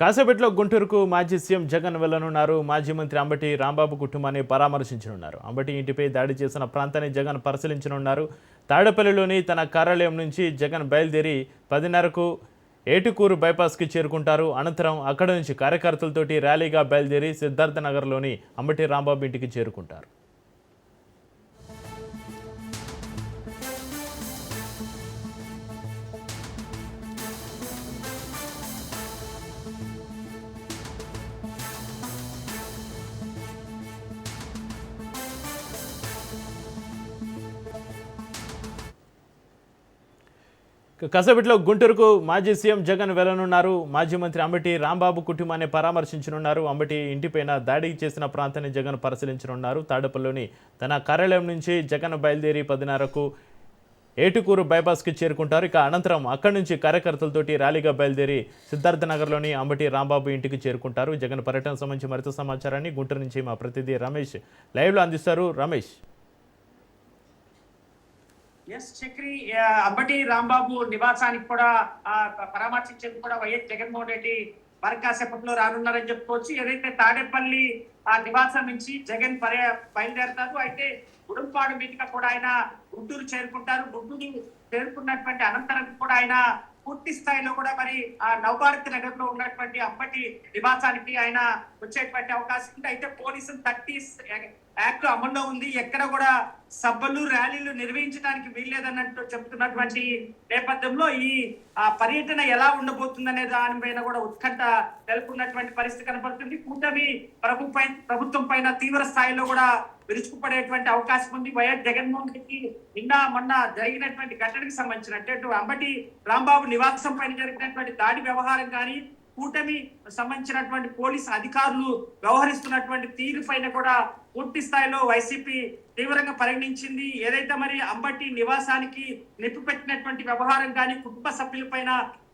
కాసేపట్లో గుంటూరుకు మాజీ సీఎం జగన్ వెళ్లనున్నారు. మాజీ మంత్రి అంబటి రాంబాబు కుటుంబాన్ని పరామర్శించనున్నారు. అంబటి ఇంటిపై దాడి చేసిన ప్రాంతాన్ని జగన్ పరిశీలించనున్నారు. తాడేపల్లిలోని తన కార్యాలయం నుంచి జగన్ బయలుదేరి 10:30కు ఏటుకూరు బైపాస్కి చేరుకుంటారు. అనంతరం అక్కడి నుంచి కార్యకర్తలతోటి ర్యాలీగా బయలుదేరి సిద్ధార్థనగర్లోని అంబటి రాంబాబు ఇంటికి చేరుకుంటారు. కాసేపట్లో గుంటూరుకు మాజీ సీఎం జగన్ వెళ్లనున్నారు. మాజీ మంత్రి అంబటి రాంబాబు కుటుంబాన్ని పరామర్శించనున్నారు. అంబటి ఇంటిపైన దాడి చేసిన ప్రాంతాన్ని జగన్ పరిశీలించనున్నారు. తాడేపల్లిలోని తన కార్యాలయం నుంచి జగన్ బయలుదేరి 10:30కు ఏటుకూరు బైపాస్కి చేరుకుంటారు. ఇక అనంతరం అక్కడి నుంచి కార్యకర్తలతోటి ర్యాలీగా బయలుదేరి సిద్ధార్థనగర్లోని అంబటి రాంబాబు ఇంటికి చేరుకుంటారు. జగన్ పర్యటన సంబంధించి మరింత సమాచారాన్ని గుంటూరు నుంచి మా ప్రతినిధి రమేష్ లైవ్లో అందిస్తారు. రమేష్. చక్రి అంబటి రాంబాబు నివాసానికి కూడా పరామర్శించేందుకు కూడా వైఎస్ జగన్మోహన్ రెడ్డి మరి కాసేపట్లో రానున్నారని చెప్పుకోవచ్చు. ఏదైతే తాడేపల్లి ఆ నివాసం నుంచి జగన్ బయలుదేరతారు. అయితే ఉడంపాడు మీదుగా కూడా ఆయన గుంటూరు చేరుకుంటారు. గుంటూరు చేరుకున్నటువంటి అనంతరం కూడా ఆయన పూర్తి స్థాయిలో కూడా మరి ఆ నవభారత్ నగర్ లో ఉన్నటువంటి అంబటి నివాసానికి ఆయన వచ్చేటువంటి అవకాశం ఉంది. అయితే పోలీసులు 30 యాక్ట్ అమల్లో ఉంది. ఎక్కడ కూడా సభలు ర్యాలీలు నిర్వహించడానికి వీల్లేదన్నట్టు చెప్తున్నటువంటి నేపథ్యంలో ఈ పర్యటన ఎలా ఉండబోతుందనే దానిపైన కూడా ఉత్కంఠ నెలకొన్నటువంటి పరిస్థితి కనపడుతుంది. కూటమి ప్రభుత్వం పైన తీవ్ర స్థాయిలో కూడా విరుచుకుపడేటువంటి అవకాశం ఉంది. వైఎస్ జగన్మోహన్ రెడ్డి నిన్న మొన్న జరిగినటువంటి ఘటనకు సంబంధించినట్టు అంబటి రాంబాబు నివాసం పైన జరిగినటువంటి దాడి వ్యవహారం కానీ కూటమి సంబంధించినటువంటి పోలీసు అధికారులు వ్యవహరిస్తున్నటువంటి తీరు పైన కూడా పూర్తి స్థాయిలో వైసీపీ తీవ్రంగా పరిగణించింది. ఏదైతే మరి అంబటి నివాసానికి నిప్పు పెట్టినటువంటి వ్యవహారం కానీ కుటుంబ సభ్యుల పైన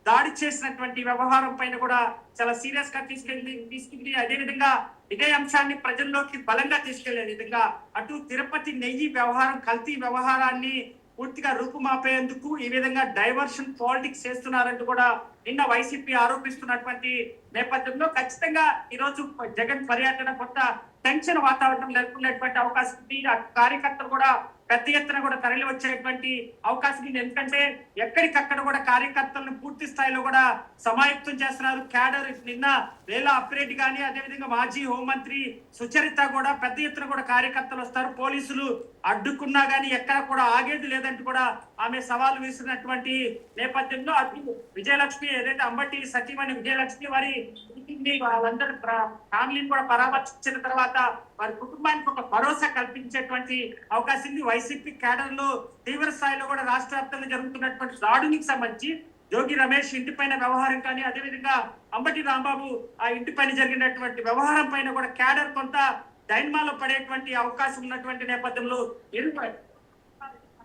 దాడి చేసినటువంటి వ్యవహారం పైన కూడా చాలా సీరియస్ గా తీసుకెళ్లి అదేవిధంగా ఇదే అంశాన్ని ప్రజల్లోకి బలంగా తీసుకెళ్లే విధంగా అటు తిరుపతి నెయ్యి వ్యవహారం కల్తీ వ్యవహారాన్ని పూర్తిగా రూపుమాపేందుకు ఈ విధంగా డైవర్షన్ పాలిటిక్స్ చేస్తున్నారంటూ కూడా నిన్న వైసీపీ ఆరోపిస్తున్నటువంటి నేపథ్యంలో ఖచ్చితంగా ఈరోజు జగన్ పర్యటన కొత్త టెన్షన్ వాతావరణం నెలకొన్నటువంటి అవకాశం ఉంది. కార్యకర్తలు కూడా పెద్ద ఎత్తున కూడా తరలి వచ్చేటువంటి అవకాశం ఉంది. ఎందుకంటే ఎక్కడికక్కడ కూడా కార్యకర్తలను పూర్తి స్థాయిలో కూడా సమాయత్తం చేస్తున్నారు. క్యాడర్ నిన్న వేలా అప్రెడ్డి కానీ అదేవిధంగా మాజీ హోంమంత్రి సుచరిత కూడా పెద్ద ఎత్తున కూడా కార్యకర్తలు వస్తారు. పోలీసులు అడ్డుకున్నా కానీ ఎక్కడ కూడా ఆగేది లేదంటూ కూడా ఆమె సవాలు విసిరినటువంటి నేపథ్యంలో అటు విజయలక్ష్మి ఏదైతే అంబటి సతీమణి విజయలక్ష్మి వారి వాళ్ళందరూ ఫ్యామిలీని కూడా పరామర్శించిన తర్వాత వారి కుటుంబానికి ఒక భరోసా కల్పించేటువంటి అవకాశం ఉంది. వైసీపీ క్యాడర్ లో తీవ్ర స్థాయిలో కూడా రాష్ట్ర వ్యాప్తంగా జరుగుతున్నటువంటి దాడునికి సంబంధించి జోగి రమేష్ ఇంటిపైన వ్యవహారం కానీ అదేవిధంగా అంబటి రాంబాబు ఆ ఇంటిపైన జరిగినటువంటి వ్యవహారం పైన కూడా క్యాడర్ కొంత డైన్మాలో పడేటువంటి అవకాశం ఉన్నటువంటి నేపథ్యంలో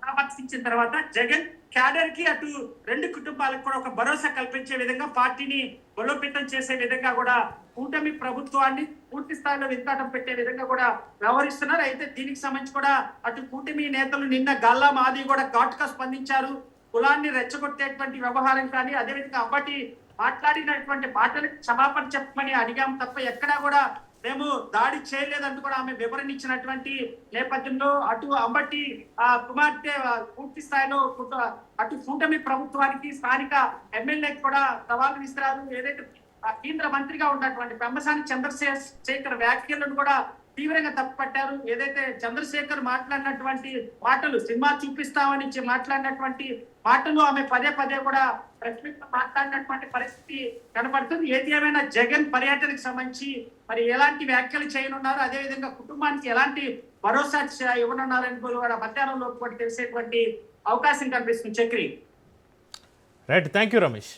పరామర్శించిన తర్వాత జగన్ క్యాడర్ కి అటు రెండు కుటుంబాలకు కూడా ఒక భరోసా కల్పించే విధంగా పార్టీని బలోపేతం చేసే విధంగా కూడా కూటమి ప్రభుత్వాన్ని పూర్తి స్థాయిలో వింతాటం పెట్టే విధంగా కూడా వ్యవహరిస్తున్నారు. అయితే దీనికి సంబంధించి కూడా అటు కూటమి నేతలు నిన్న గల్లా మాది కూడా ఘాటుగా స్పందించారు. కులాన్ని రెచ్చగొట్టేటువంటి వ్యవహారం కానీ అదేవిధంగా అంబటి మాట్లాడినటువంటి మాటలకు క్షమాపణ చెప్పమని అడిగాము తప్ప ఎక్కడా కూడా మేము దాడి చేయలేదంటూ కూడా ఆమె వివరణ ఇచ్చినటువంటి నేపథ్యంలో అటు అంబటి కుమార్తె పూర్తి స్థాయిలో అటు కూటమి ప్రభుత్వానికి స్థానిక ఎమ్మెల్యేకి కూడా సవాలు విసిరారు. ఏదైతే కేంద్ర మంత్రిగా ఉన్నటువంటి పెమ్మసాని చంద్రశేఖర్ వ్యాఖ్యలను కూడా తీవ్రంగా తప్పుపట్టారు. ఏదైతే చంద్రశేఖర్ మాట్లాడినటువంటి మాటలు సినిమా చూపిస్తామని మాట్లాడినటువంటి మాటలు ఆమె పదే కూడా ప్రెస్ మీట్ మాట్లాడినటువంటి పరిస్థితి కనబడుతుంది. ఏది ఏమైనా జగన్ పర్యటనకు సంబంధించి మరి ఎలాంటి వ్యాఖ్యలు చేయనున్నారు అదేవిధంగా కుటుంబానికి ఎలాంటి భరోసా ఇవ్వనున్నారని కూడా మధ్యాహ్నంలో తెలిసేటువంటి అవకాశం కనిపిస్తుంది. Chakri. Right, thank you Ramesh.